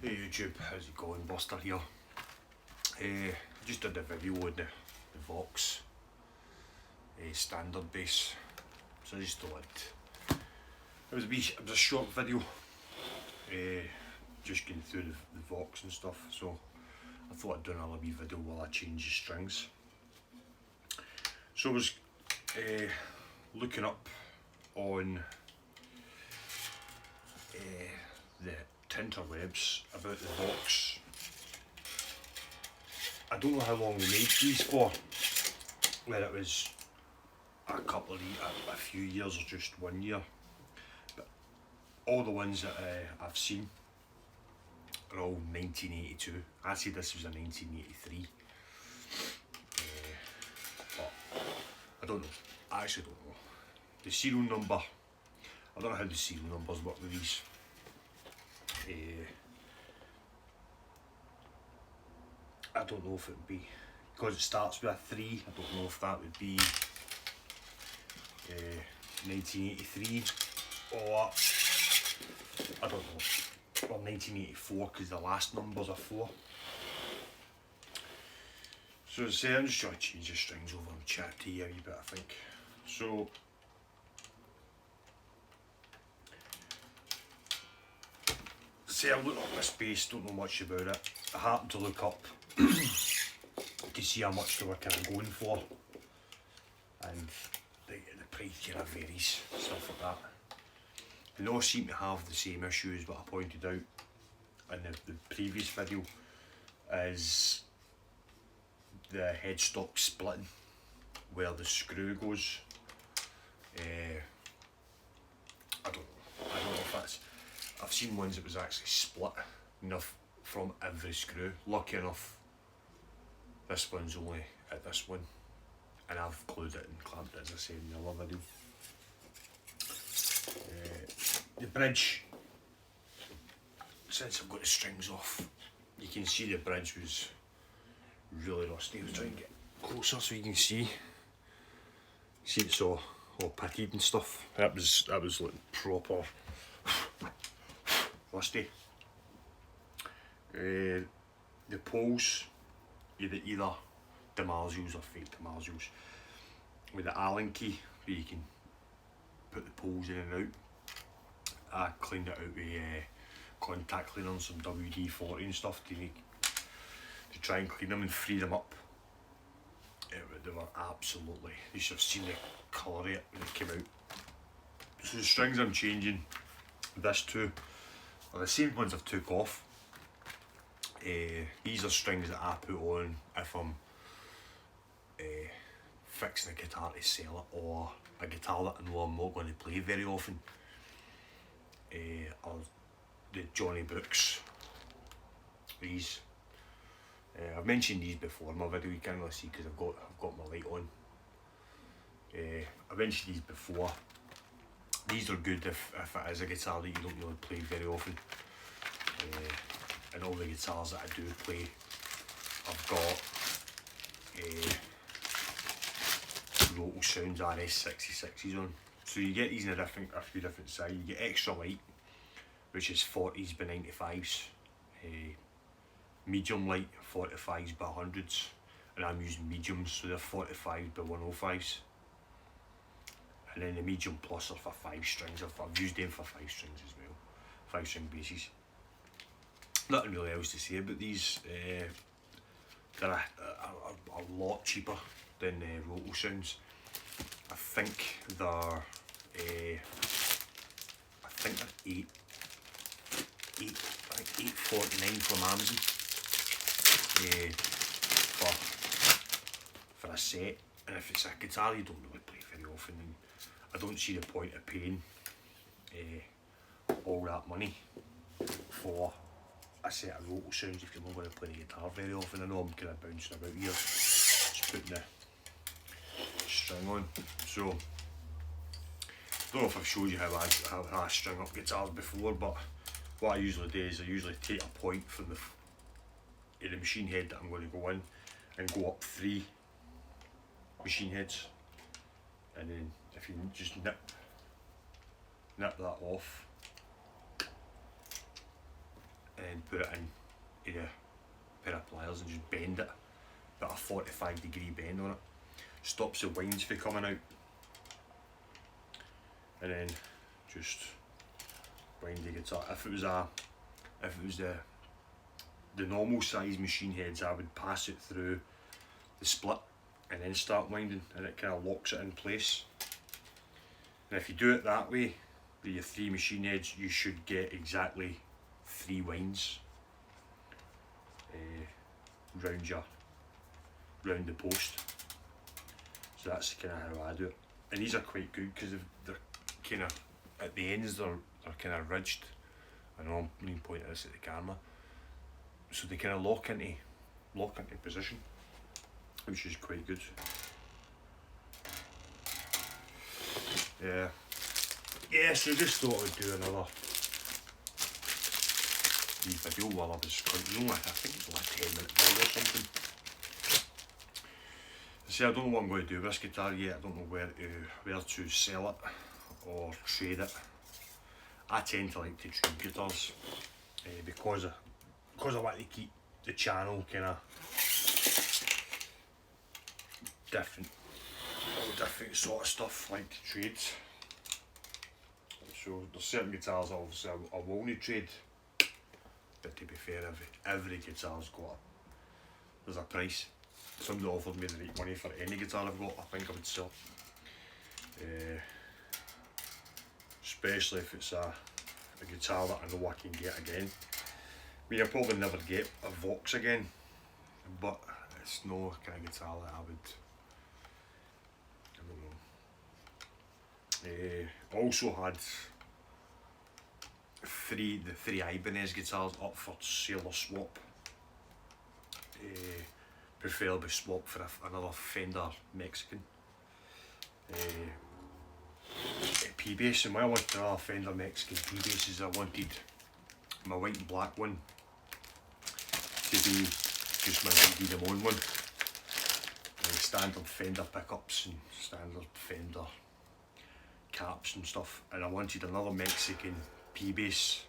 Hey YouTube, how's it going? Buster here. I just did a video on the VOX standard bass, so I just thought it was a short video, just going through the VOX and stuff. So I thought I'd do another wee video while I change the strings. So I was looking up on the interwebs about the VOX. I don't know how long they made these for, whether it was a few years or just 1 year, but all the ones that I've seen are all 1982. I said this was a 1983, but I don't know. I actually don't know. The serial number, I don't know how the serial numbers work with these. I don't know if it would be, because it starts with a 3, I don't know if that would be 1983 or, I don't know, or 1984, because the last numbers are 4. So as I say, I'm just trying to change the strings over and chat to you a wee bit, I think. So say I'm looking up this bass, don't know much about it. I happened to look up to see how much they were kind of going for, and the price kind of varies, stuff like that. They all seem to have the same issue as what I pointed out in the previous video, is the headstock splitting where the screw goes. I don't know if that's, I've seen ones that was actually split enough from every screw. Lucky enough, this one's only at this one, and I've glued it and clamped it, as I said in the other video. The bridge, since I've got the strings off, you can see the bridge was really rusty. I'll try and get closer so you can see. See, it's all pitted and stuff. That was looking proper rusty. The poles, either DiMarzio's or fake DiMarzio's, with the Allen key where you can put the poles in and out. I cleaned it out with contact cleaner and some WD-40 and stuff to try and clean them and free them up. They were absolutely, you should have seen the colour of it when it came out. So the strings I'm changing, this two, are the same ones I've took off. These are strings that I put on if I'm fixing a guitar to sell it, or a guitar that I know I'm not going to play very often. Or the Johnny Brooks, these. I've mentioned these before in my video, you can't really see because I've got my light on. I've mentioned these before. These are good if it is a guitar that you don't really play very often. And all the guitars that I do play, I've got Roto Sounds RS66s on. So you get these in a few different sizes. You get extra light, which is 40s by 95s. Medium light, 45s by 100s, and I'm using mediums, so they're 45s by 105s. And then the medium plus are for 5 strings. I've used them for 5 strings as well, 5 string basses. Nothing really else to say about these. They're a lot cheaper than Roto Sounds. I think they're $8.49 from Amazon for a set. And if it's a guitar you don't really play very often, then I don't see the point of paying all that money for a set of Roto Sounds if you're not going to play the guitar very often. I know I'm kind of bouncing about here, just putting the string on. So I don't know if I've showed you how I string up guitars before, but what I usually do is I usually take a point from the machine head that I'm going to go in and go up 3 machine heads, and then if you just nip that off, then put it in a pair of pliers and just bend it, put a 45-degree bend on it, stops the winds from coming out, and then just wind the guitar. If it was the normal size machine heads, I would pass it through the split and then start winding, and it kind of locks it in place. And if you do it that way with your 3 machine heads, you should get exactly 3 winds round the post. So that's kind of how I do it. And these are quite good because they're kind of at the ends, they're kind of ridged. I know I'm really pointing this at the camera, so they kind of lock into position, which is quite good. Yeah, so just thought I would do another video while I was I think it's like a 10-minute video or something. See, I don't know what I'm going to do with this guitar yet. I don't know where to sell it or trade it. I tend to like to trade guitars because I like to keep the channel kind of different sort of stuff, like trades. So there's certain guitars obviously I will only trade, but to be fair, every guitar's there's a price. If somebody offered me the right money for any guitar I've got, I think I would sell. Especially if it's a guitar that I know I can get again. I mean, I'll probably never get a VOX again, but it's no kind of guitar that I don't know. Also had the three Ibanez guitars up for sale or swap. Preferably swap for another Fender Mexican P-bass, and why I wanted another Fender Mexican P-bass is I wanted my white and black one to be just my Didi Damone one. Standard Fender pickups and standard Fender caps and stuff, and I wanted another Mexican P-bass.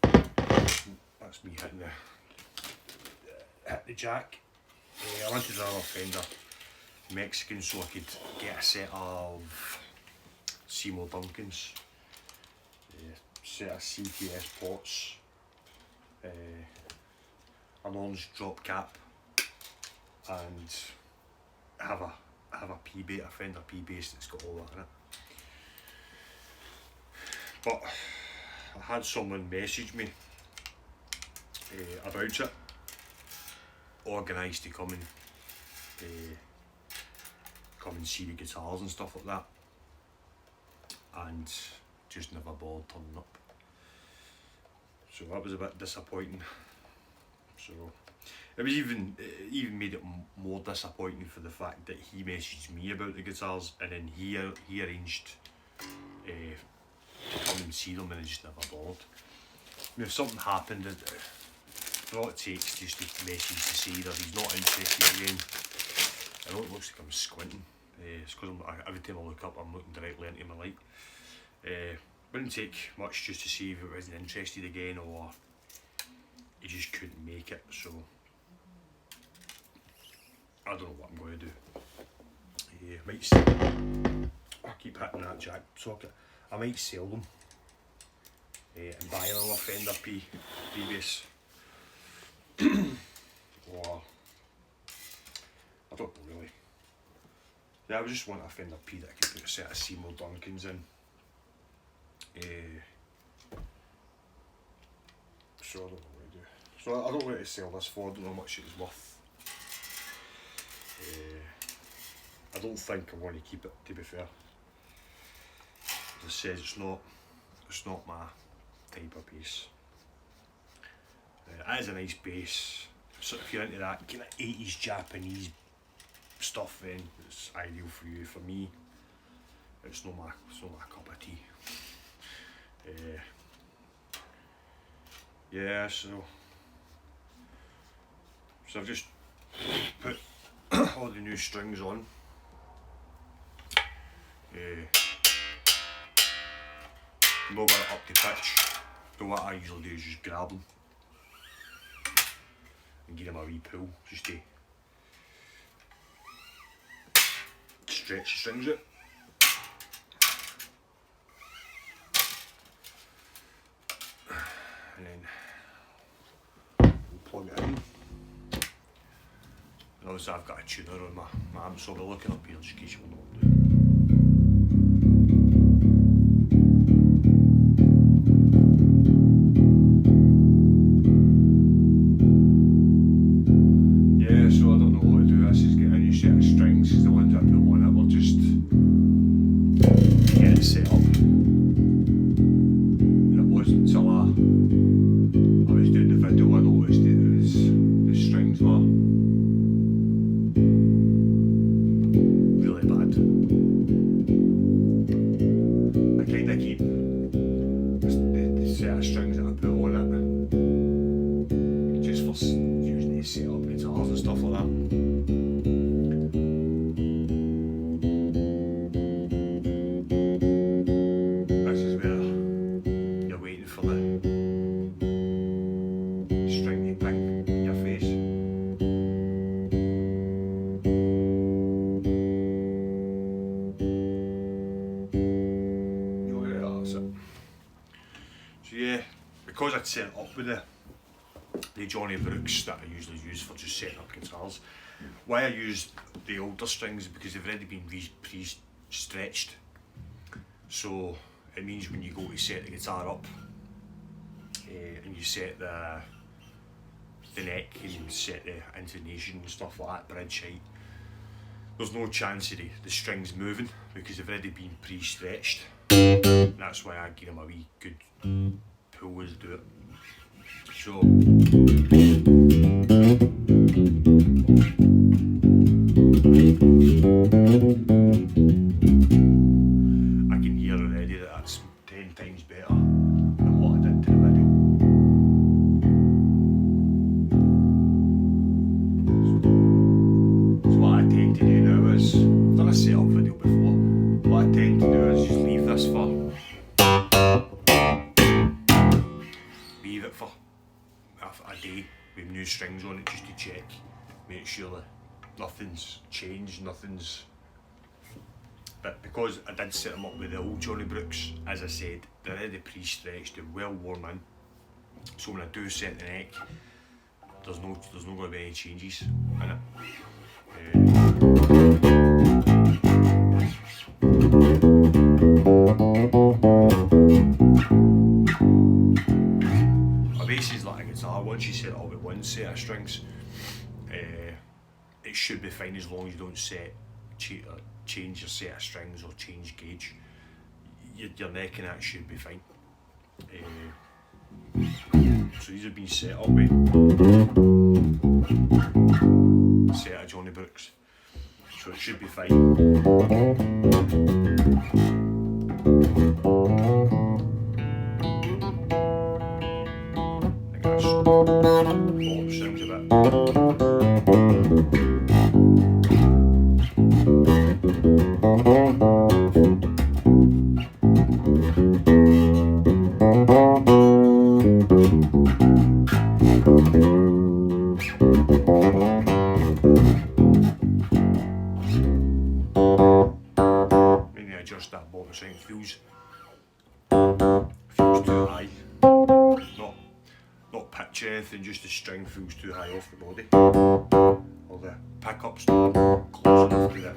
That's me hitting the jack. I wanted another Fender Mexican so I could get a set of Seymour Duncans, set of CTS pots, an orange drop cap, and have a P-bass, a Fender P-bass that's got all that in it. But I had someone message me about it, organised to come and see the guitars and stuff like that, and just never bothered turning up. So that was a bit disappointing. So it was even made it more disappointing for the fact that he messaged me about the guitars and then he arranged to come and see them, and I just never bothered. I mean, if something happened, all it takes just to message to say that he's not interested again. I know it looks like I'm squinting. It's because every time I look up, I'm looking directly into my light. Wouldn't take much just to see if he wasn't interested again, or he just couldn't make it. So I don't know what I'm going to do. Might sell them. I keep hitting that jack socket. I might sell them and buy another Fender P-bass. Or I don't know really. Yeah, I just want a Fender P that I can put a set of Seymour Duncans in. So I don't know what to do. So I don't know what to sell this for. I don't know how much it was worth. I don't think I want to keep it, to be fair. As I said, it's not my type of bass. It is a nice bass. So if you're into that kind of 80s Japanese stuff, then it's ideal for you. For me, it's not my cup of tea. Yeah, so I've just put all the new strings on. I'm not got it up to pitch, So what I usually do is just grab them and give them a wee pull just to stretch the strings out. And then we'll plug it in. And obviously I've got a tuner on my amp, so I'll be looking up here just in case you want to know what I'm doing. Because I'd set it up with the Johnny Brooks that I usually use for just setting up guitars, why I use the older strings is because they've already been pre-stretched, so it means when you go to set the guitar up and you set the neck and set the intonation and stuff like that, bridge height, there's no chance of the strings moving because they've already been pre-stretched. That's why I give them a wee good pull as do it. So I can hear already that that's 10 times better than what I did to the video. So what I tend to do now is, I've done a setup video before, what I tend to do is just leave this for a day with new strings on it just to check, make sure that nothing's changed, but because I did set them up with the old Johnny Brooks, as I said, they're already pre-stretched, they're well worn in, so when I do set the neck, there's no going to be any changes in it. Once you set it up with one set of strings, it should be fine as long as you don't change your set of strings or change gauge. Your neck and that should be fine. So these have been set up with a set of Johnny Brooks, so it should be fine. Bottom strings a bit. Maybe adjust that bottom string, feels too high. Not pitch or anything, just the string feels too high off the body. Or the pickups not close enough to it.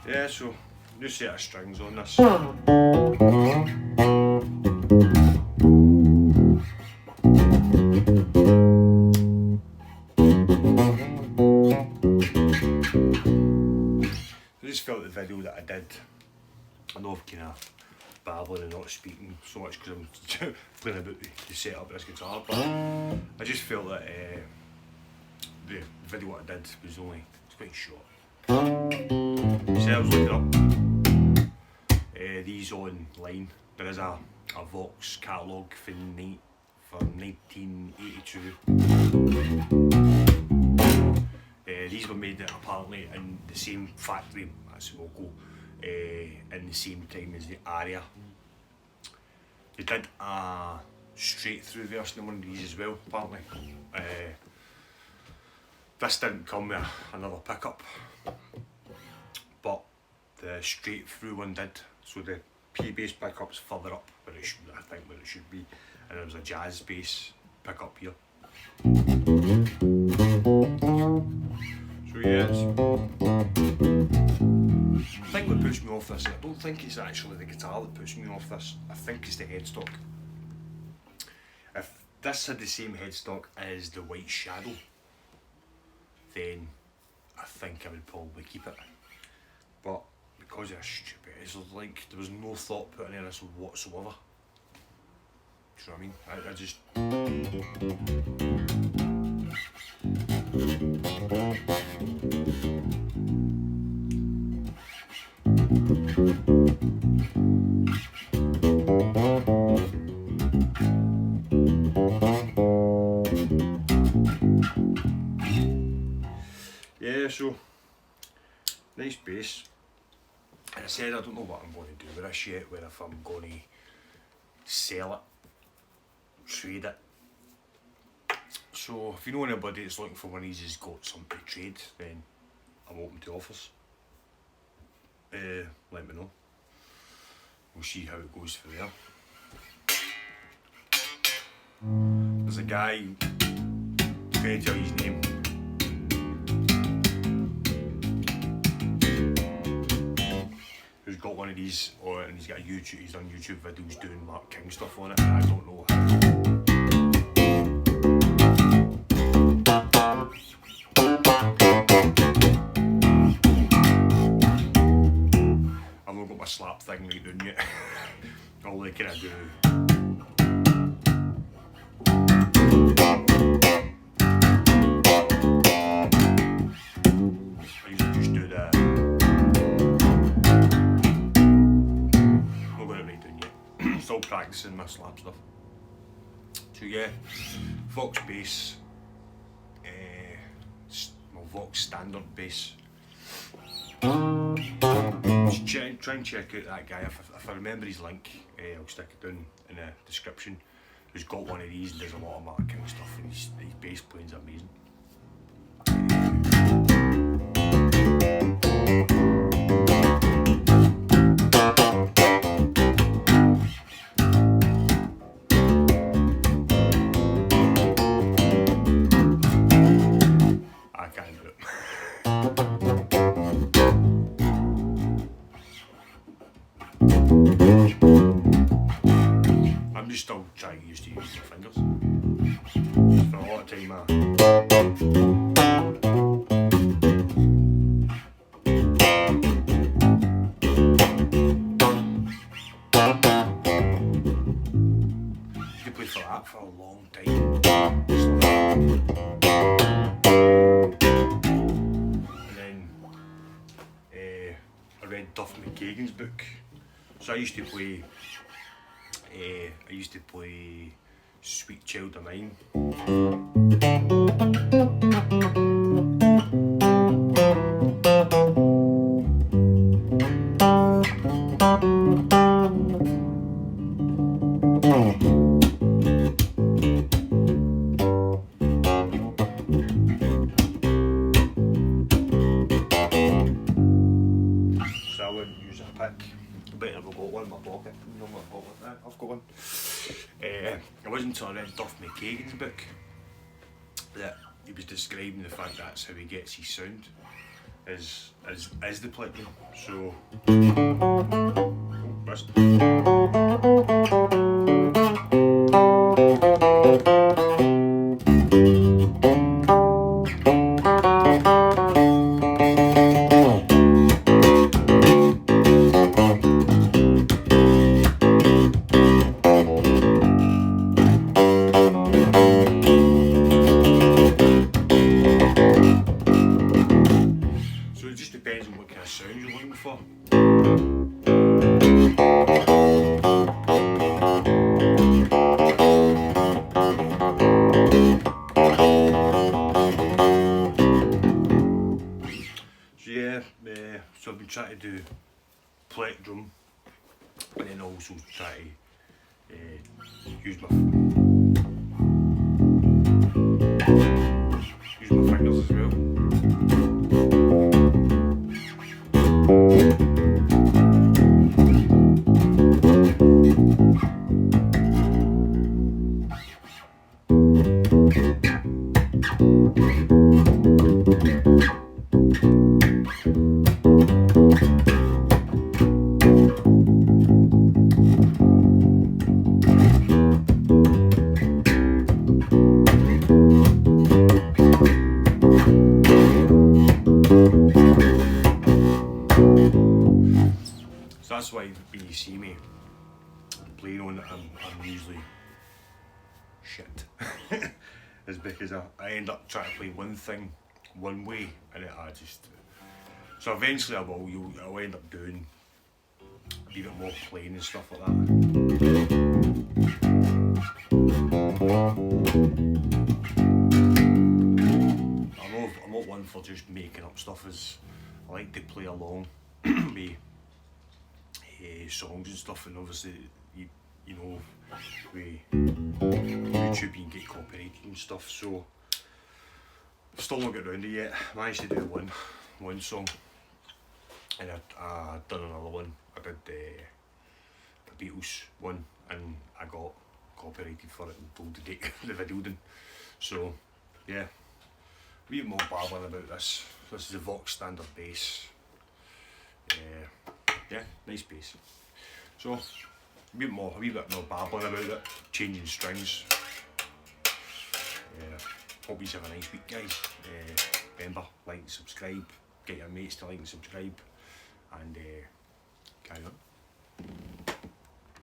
Yeah, so new set of strings on this. I just felt the video that I did I know I've kind of babbling and not speaking so much because I'm playing about the setup of this guitar, but I just felt that the video what I did was quite short. So I was looking up these online. There is a VOX catalogue from 1982. These were made apparently in the same factory at Smoko in the same time as the Aria. They did a straight through version of one of these as well apparently. This didn't come with another pickup, but the straight through one did. So the P bass pickup's further up where it should, I think where it should be, and there was a jazz bass pickup here. So yeah, I think what puts me off this, I don't think it's actually the guitar that puts me off this, I think it's the headstock. If this had the same headstock as the White Shadow, then I think I would probably keep it. But because it's stupid, it's like there was no thought put into this whatsoever. Do you know what I mean? I just... Yeah, so nice bass. And I said I don't know what I'm going to do with this yet, whether if I'm going to sell it, trade it. So if you know anybody that's looking for one of these who's got something to trade, then I'm open to offers. Let me know. We'll see how it goes from there. There's a guy, I can't tell you his name. Who's got one of these, and he's got a YouTube. He's done YouTube videos doing Mark King stuff on it, and I don't know how. I've not got my slap thing right down yet. All I kind of do. Still practicing my slap stuff. So yeah, VOX bass, VOX standard bass. Just try and check out that guy. If I remember his link, I'll stick it down in the description. Who's got one of these and does a lot of Mark King stuff, and his bass playing's amazing. I'm just still trying to get used to using my fingers. For a lot of time you play for that for a long time. And then I read Duff McKagan's book. So I used to play Sweet Child of Mine. So I wouldn't use a pick. But I've got one in my pocket. I've got one. It wasn't until I read Duff McKagan's book that he was describing the fact that's how he gets his sound, is the plectrum. So do plectrum, and then also try to use my fingers as well. So that's why when you see me playing on it, I'm usually shit. Is because I end up trying to play one thing one way, and so eventually I'll end up doing a bit more playing and stuff like that. I'm not one for just making up stuff. I like to play along with songs and stuff, and obviously you know with YouTube you can get copyrighted and stuff, so I've still not got around to it yet. I managed to do one song, and I done another one. I did the Beatles one, and I got copyrighted for it and told to take the video down. So yeah, a bit more babbling about this. This is a VOX standard bass. Yeah, nice bass. So a wee bit more babbling about it, changing strings. Hope you have a nice week, guys. Remember, like and subscribe, get your mates to like and subscribe, and carry on.